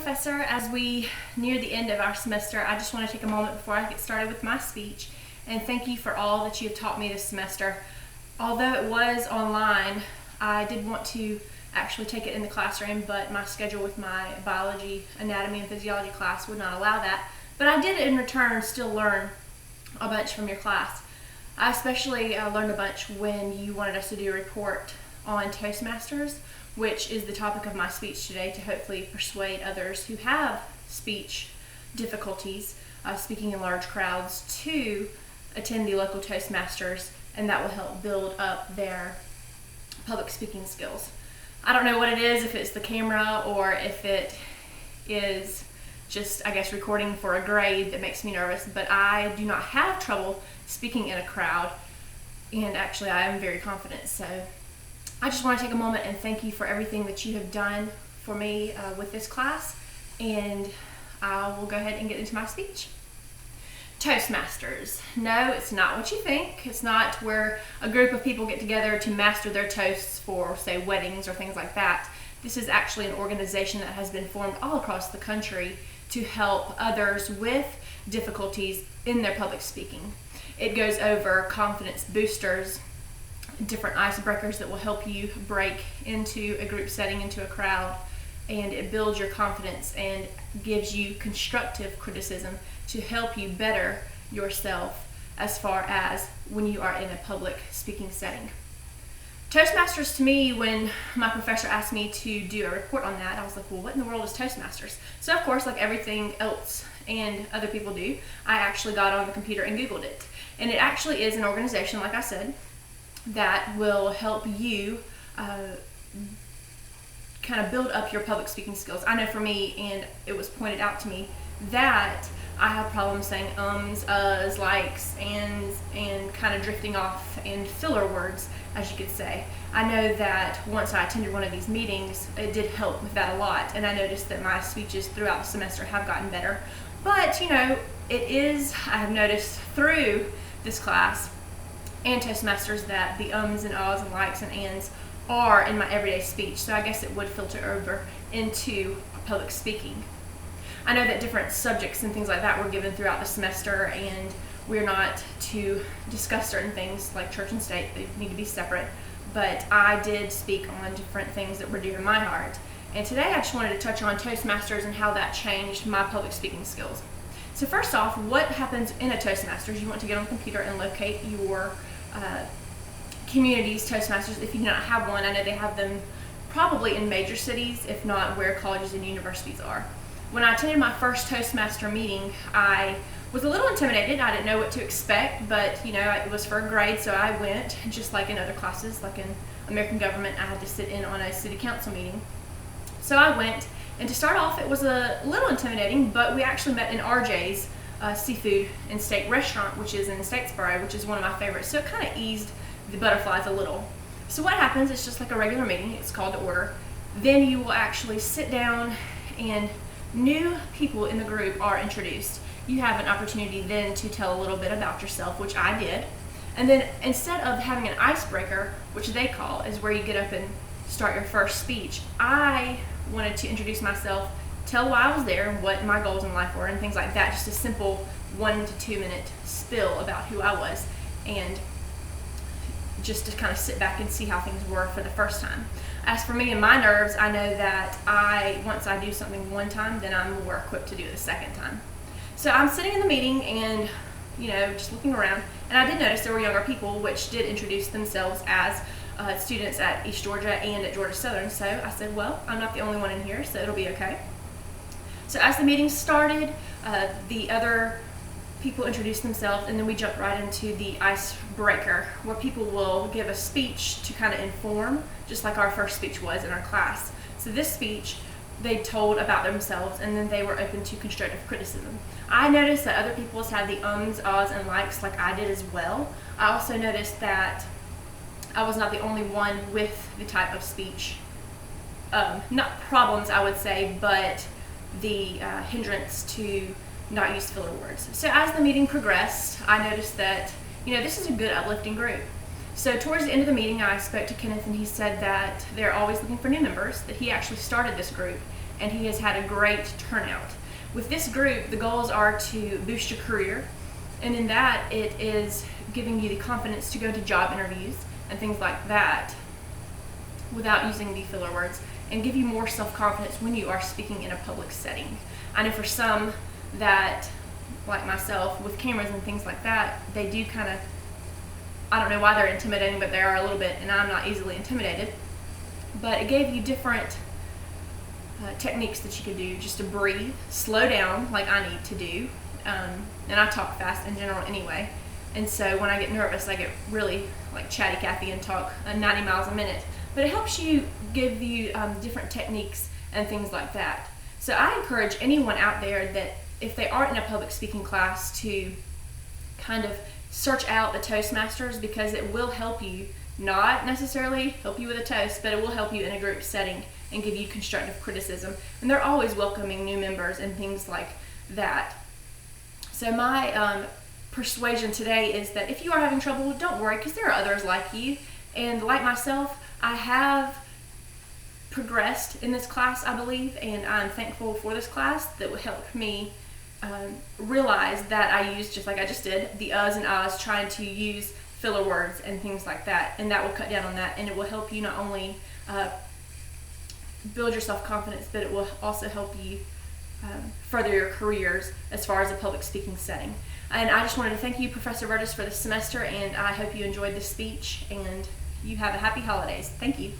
Professor. As we near the end of our semester, I just want to take a moment before I get started with my speech and thank you for all that you have taught me this semester. Although it was online, I did want to actually take it in the classroom, but my schedule with my biology, anatomy, and physiology class would not allow that. But I did in return still learn a bunch from your class. I especially learned a bunch when you wanted us to do a report on Toastmasters, which is the topic of my speech today, to hopefully persuade others who have speech difficulties, speaking in large crowds, to attend the local Toastmasters, and that will help build up their public speaking skills. I don't know what it is, if it's the camera or if it is just, I guess, recording for a grade that makes me nervous, but I do not have trouble speaking in a crowd, and actually I am very confident. So I just want to take a moment and thank you for everything that you have done for me with this class, and I will go ahead and get into my speech. Toastmasters. No, it's not what you think. It's not where a group of people get together to master their toasts for, say, weddings or things like that. This is actually an organization that has been formed all across the country to help others with difficulties in their public speaking. It goes over confidence boosters, different icebreakers that will help you break into a group setting, into a crowd, and it builds your confidence and gives you constructive criticism to help you better yourself as far as when you are in a public speaking setting. Toastmasters, to me, when my professor asked me to do a report on that, I was like, well, what in the world is Toastmasters? So of course, like everything else and other people do, I actually got on the computer and Googled it. And it actually is an organization, like I said, that will help you kind of build up your public speaking skills. I know for me, and it was pointed out to me, that I have problems saying ums, uhs, likes, and kind of drifting off and filler words, as you could say. I know that once I attended one of these meetings, it did help with that a lot, and I noticed that my speeches throughout the semester have gotten better. But, you know, it is, I have noticed through this class and Toastmasters that the ums and ahs and likes and ands are in my everyday speech, so I guess it would filter over into public speaking. I know that different subjects and things like that were given throughout the semester, and we're not to discuss certain things like church and state. They need to be separate, but I did speak on different things that were dear to my heart. And today I just wanted to touch on Toastmasters and how that changed my public speaking skills. So first off, what happens in a Toastmasters? You want to get on the computer and locate your community's Toastmasters if you do not have one. I know they have them probably in major cities, if not where colleges and universities are. When I attended my first Toastmaster meeting, I was a little intimidated. I didn't know what to expect, but you know, it was for a grade, so I went, just like in other classes, like in American government, I had to sit in on a city council meeting. So I went, and to start off, it was a little intimidating, but we actually met in RJ's seafood and steak restaurant, which is in Statesboro, which is one of my favorites, so it kind of eased the butterflies a little. So what happens, it's just like a regular meeting, it's called to order. Then you will actually sit down and new people in the group are introduced. You have an opportunity then to tell a little bit about yourself, which I did. And then instead of having an icebreaker, which they call, is where you get up and start your first speech, I wanted to introduce myself, tell why I was there and what my goals in life were and things like that. Just a simple 1 to 2 minute spill about who I was, and just to kind of sit back and see how things were for the first time. As for me and my nerves, I know that once I do something one time, then I'm more equipped to do it the second time. So I'm sitting in the meeting and, you know, just looking around, and I did notice there were younger people which did introduce themselves as students at East Georgia and at Georgia Southern. So I said, well, I'm not the only one in here, so it'll be okay. So as the meeting started, the other people introduced themselves, and then we jumped right into the icebreaker, where people will give a speech to kind of inform, just like our first speech was in our class. So this speech, they told about themselves, and then they were open to constructive criticism. I noticed that other people had the ums, ahs, and likes like I did as well. I also noticed that I was not the only one with the type of speech, not problems I would say, but the hindrance to not use filler words. So as the meeting progressed, I noticed that, you know, this is a good uplifting group. So towards the end of the meeting, I spoke to Kenneth, and he said that they're always looking for new members, that he actually started this group, and he has had a great turnout. With this group, the goals are to boost your career, and in that it is giving you the confidence to go to job interviews and things like that without using the filler words, and give you more self-confidence when you are speaking in a public setting. I know for some that, like myself, with cameras and things like that, they do kind of, I don't know why they're intimidating, but they are a little bit, and I'm not easily intimidated. But it gave you different techniques that you could do just to breathe, slow down like I need to do, and I talk fast in general anyway. And so when I get nervous, I get really like chatty Cathy and talk 90 miles a minute. But it helps you, give you different techniques and things like that. So I encourage anyone out there that if they aren't in a public speaking class to kind of search out the Toastmasters, because it will help you, not necessarily help you with a toast, but it will help you in a group setting and give you constructive criticism. And they're always welcoming new members and things like that. So my persuasion today is that if you are having trouble, don't worry, because there are others like you. And like myself, I have progressed in this class, I believe, and I'm thankful for this class that will help me realize that I use, just like I just did, the uhs and ahs, trying to use filler words and things like that, and that will cut down on that, and it will help you not only build your self-confidence, but it will also help you further your careers as far as a public speaking setting. And I just wanted to thank you, Professor Burtis, for this semester, and I hope you enjoyed this speech, and you have a happy holidays. Thank you.